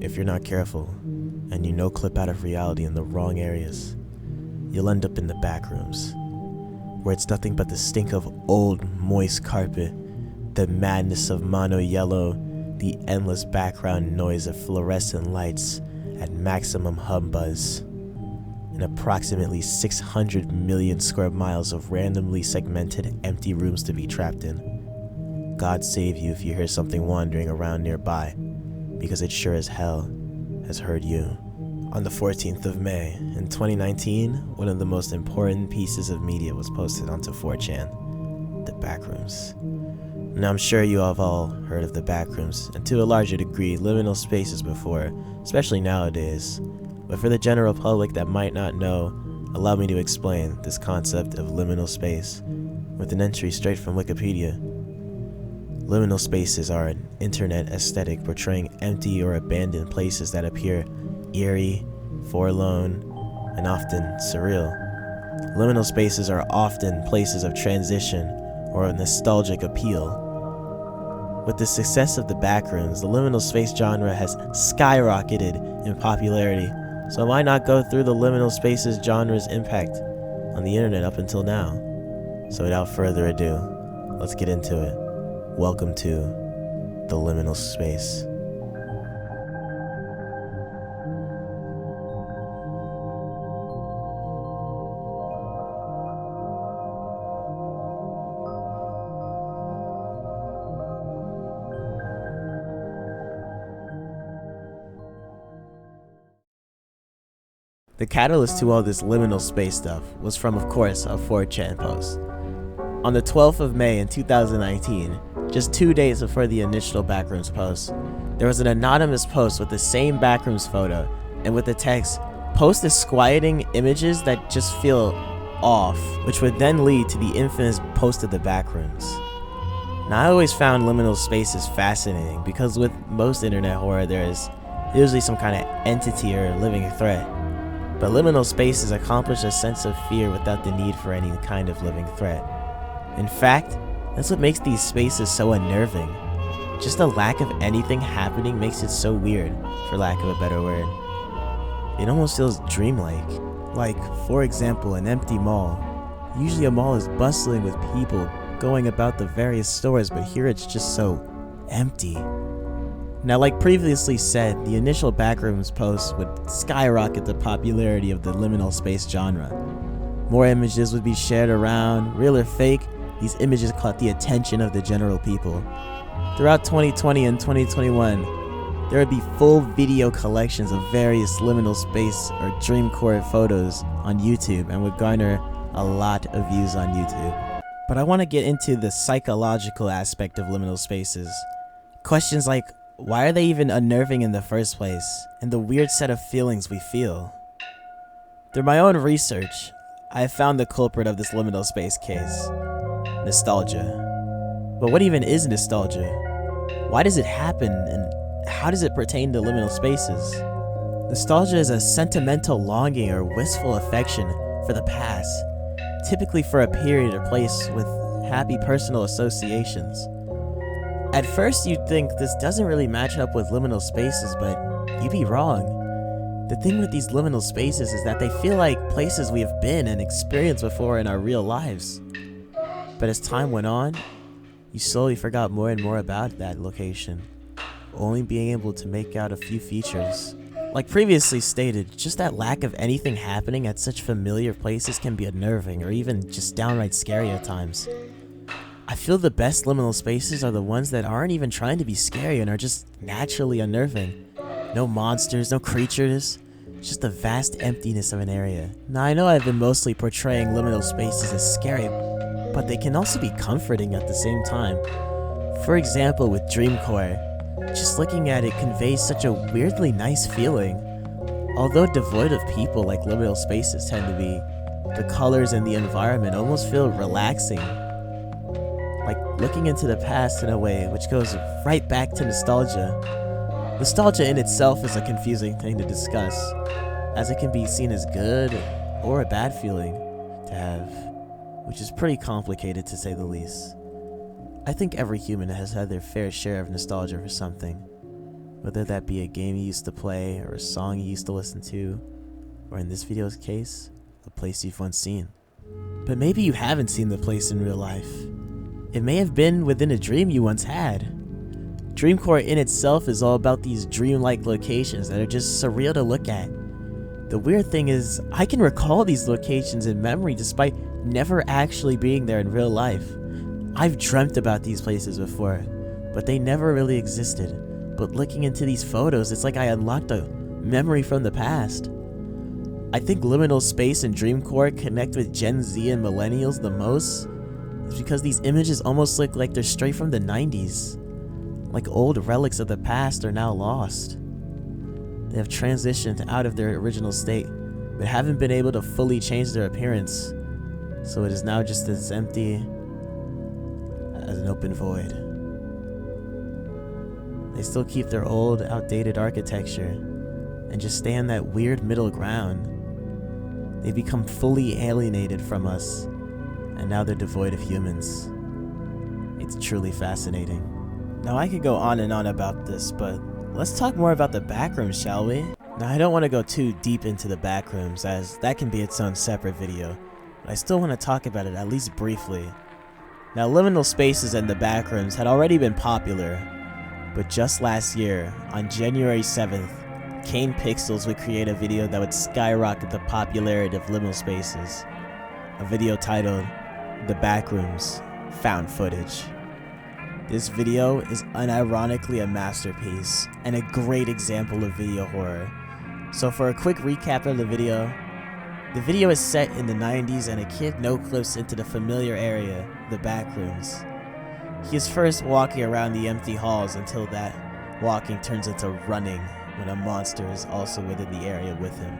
If you're not careful, and you no-clip out of reality in the wrong areas, you'll end up in the backrooms, where it's nothing but the stink of old, moist carpet, the madness of mono yellow, the endless background noise of fluorescent lights at maximum hum buzz, and approximately 600 million square miles of randomly segmented empty rooms to be trapped in. God save you if you hear something wandering around nearby, because it sure as hell has heard you. On the 14th of May, in 2019, one of the most important pieces of media was posted onto 4chan, the backrooms. Now I'm sure you have all heard of the backrooms, and to a larger degree, liminal spaces before, especially nowadays. But for the general public that might not know, allow me to explain this concept of liminal space with an entry straight from Wikipedia. Liminal spaces are an internet aesthetic portraying empty or abandoned places that appear eerie, forlorn, and often surreal. Liminal spaces are often places of transition or a nostalgic appeal. With the success of the backrooms, the liminal space genre has skyrocketed in popularity, so why not go through the liminal spaces genre's impact on the internet up until now? So without further ado, let's get into it. Welcome to the liminal space. The catalyst to all this liminal space stuff was from, of course, a 4chan post. On the 12th of May in 2019, just 2 days before the initial backrooms post, there was an anonymous post with the same backrooms photo and with the text, "Post disquieting images that just feel off," which would then lead to the infamous post of the backrooms. Now, I always found liminal spaces fascinating because with most internet horror, there is usually some kind of entity or living threat. But liminal spaces accomplish a sense of fear without the need for any kind of living threat. In fact, that's what makes these spaces so unnerving. Just the lack of anything happening makes it so weird, for lack of a better word. It almost feels dreamlike. Like, for example, an empty mall. Usually a mall is bustling with people going about the various stores, but here it's just so empty. Now, like previously said, the initial backrooms post would skyrocket the popularity of the liminal space genre. More images would be shared around. Real or fake, these images caught the attention of the general people. Throughout 2020 and 2021, there would be full video collections of various liminal space or dreamcore photos on YouTube and would garner a lot of views on YouTube. But I want to get into the psychological aspect of liminal spaces. Questions like, why are they even unnerving in the first place, and the weird set of feelings we feel? Through my own research, I have found the culprit of this liminal space case: nostalgia. But what even is nostalgia? Why does it happen, and how does it pertain to liminal spaces? Nostalgia is a sentimental longing or wistful affection for the past, typically for a period or place with happy personal associations. At first you'd think this doesn't really match up with liminal spaces, but you'd be wrong. The thing with these liminal spaces is that they feel like places we have been and experienced before in our real lives. But as time went on, you slowly forgot more and more about that location, only being able to make out a few features. Like previously stated, just that lack of anything happening at such familiar places can be unnerving or even just downright scary at times. I feel the best liminal spaces are the ones that aren't even trying to be scary and are just naturally unnerving. No monsters, no creatures, just the vast emptiness of an area. Now I know I've been mostly portraying liminal spaces as scary, but they can also be comforting at the same time. For example, with dreamcore, just looking at it conveys such a weirdly nice feeling. Although devoid of people like liminal spaces tend to be, the colors and the environment almost feel relaxing. Like looking into the past in a way, which goes right back to nostalgia. Nostalgia in itself is a confusing thing to discuss, as it can be seen as good or a bad feeling to have, which is pretty complicated to say the least. I think every human has had their fair share of nostalgia for something. Whether that be a game you used to play, or a song you used to listen to, or in this video's case, a place you've once seen. But maybe you haven't seen the place in real life. It may have been within a dream you once had. Dreamcore in itself is all about these dreamlike locations that are just surreal to look at. The weird thing is, I can recall these locations in memory despite never actually being there in real life. I've dreamt about these places before, but they never really existed. But looking into these photos, it's like I unlocked a memory from the past. I think liminal space and Dreamcore connect with Gen Z and millennials the most is because these images almost look like they're straight from the 90s. Like old relics of the past are now lost. They have transitioned out of their original state, but haven't been able to fully change their appearance. So it is now just as empty as an open void. They still keep their old, outdated architecture and just stay in that weird middle ground. They become fully alienated from us, and now they're devoid of humans. It's truly fascinating. Now I could go on and on about this, but let's talk more about the backrooms, shall we? Now I don't want to go too deep into the backrooms, as that can be its own separate video, but I still want to talk about it at least briefly. Now liminal spaces and the backrooms had already been popular, but just last year, on January 7th, Kane Pixels would create a video that would skyrocket the popularity of liminal spaces. A video titled, The Backrooms, Found Footage. This video is unironically a masterpiece, and a great example of video horror. So for a quick recap of the video is set in the 90s and a kid no-clips into the familiar area, the backrooms. He is first walking around the empty halls until that walking turns into running when a monster is also within the area with him.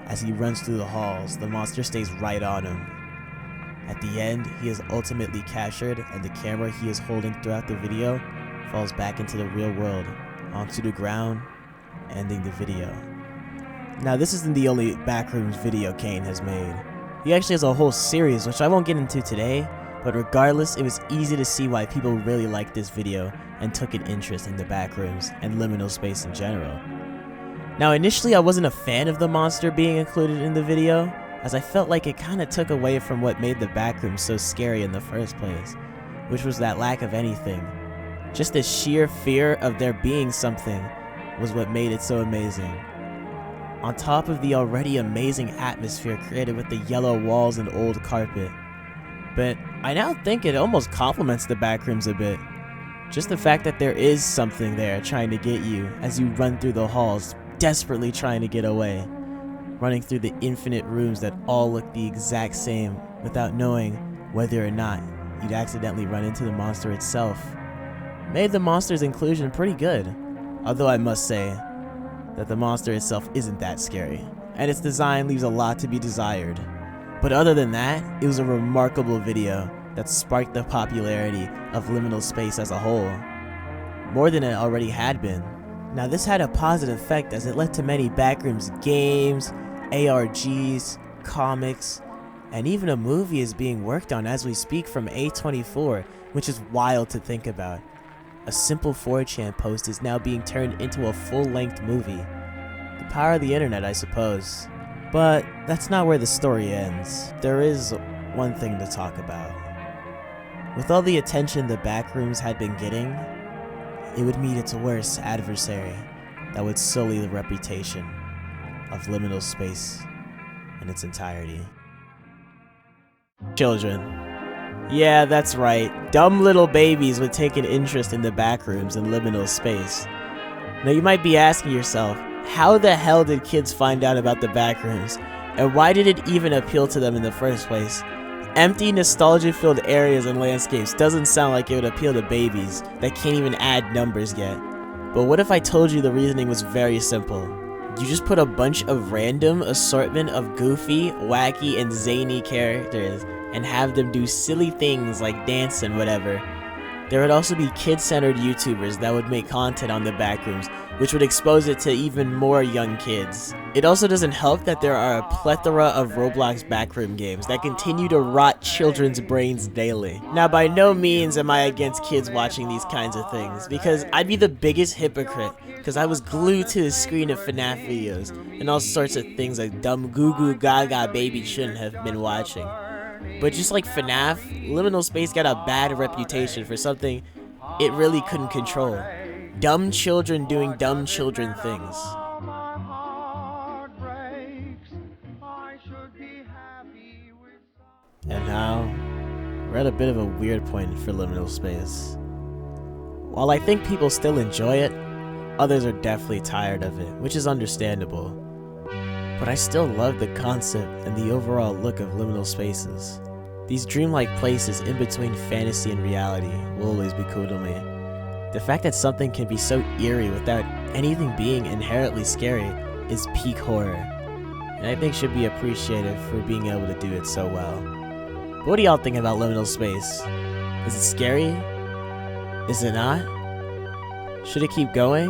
As he runs through the halls, the monster stays right on him. At the end, he is ultimately captured, and the camera he is holding throughout the video falls back into the real world, onto the ground, ending the video. Now this isn't the only backrooms video Kane has made. He actually has a whole series, which I won't get into today, but regardless, it was easy to see why people really liked this video and took an interest in the backrooms and liminal space in general. Now initially I wasn't a fan of the monster being included in the video, as I felt like it kinda took away from what made the backrooms so scary in the first place, which was that lack of anything. Just the sheer fear of there being something was what made it so amazing. On top of the already amazing atmosphere created with the yellow walls and old carpet. But I now think it almost complements the backrooms a bit. Just the fact that there is something there trying to get you as you run through the halls, desperately trying to get away. Running through the infinite rooms that all look the exact same without knowing whether or not you'd accidentally run into the monster itself. Made the monster's inclusion pretty good, although I must say that the monster itself isn't that scary, and its design leaves a lot to be desired. But other than that, it was a remarkable video that sparked the popularity of liminal space as a whole, more than it already had been. Now this had a positive effect as it led to many backrooms games, ARGs, comics, and even a movie is being worked on as we speak from A24, which is wild to think about. A simple 4chan post is now being turned into a full-length movie. The power of the internet, I suppose. But that's not where the story ends. There is one thing to talk about. With all the attention the backrooms had been getting, it would meet its worst adversary that would sully the reputation of liminal space in its entirety. Children. Yeah, that's right. Dumb little babies would take an interest in the backrooms and liminal space. Now you might be asking yourself, how the hell did kids find out about the backrooms? And why did it even appeal to them in the first place? Empty, nostalgia-filled areas and landscapes doesn't sound like it would appeal to babies that can't even add numbers yet. But what if I told you the reasoning was very simple? You just put a bunch of random assortment of goofy, wacky, and zany characters and have them do silly things like dance and whatever. There would also be kid-centered YouTubers that would make content on the backrooms, which would expose it to even more young kids. It also doesn't help that there are a plethora of Roblox backroom games that continue to rot children's brains daily. Now, by no means am I against kids watching these kinds of things, because I'd be the biggest hypocrite, because I was glued to the screen of FNAF videos, and all sorts of things like dumb goo goo gaga baby shouldn't have been watching. But just like FNAF, Liminal Space got a bad reputation for something it really couldn't control. Dumb children doing dumb children things. And now, we're at a bit of a weird point for Liminal Space. While I think people still enjoy it, others are definitely tired of it, which is understandable. But I still love the concept and the overall look of liminal spaces. These dreamlike places in between fantasy and reality will always be cool to me. The fact that something can be so eerie without anything being inherently scary is peak horror, and I think should be appreciated for being able to do it so well. But what do y'all think about liminal space? Is it scary? Is it not? Should it keep going?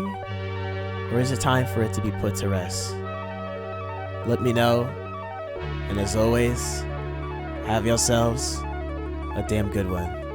Or is it time for it to be put to rest? Let me know, and as always, have yourselves a damn good one.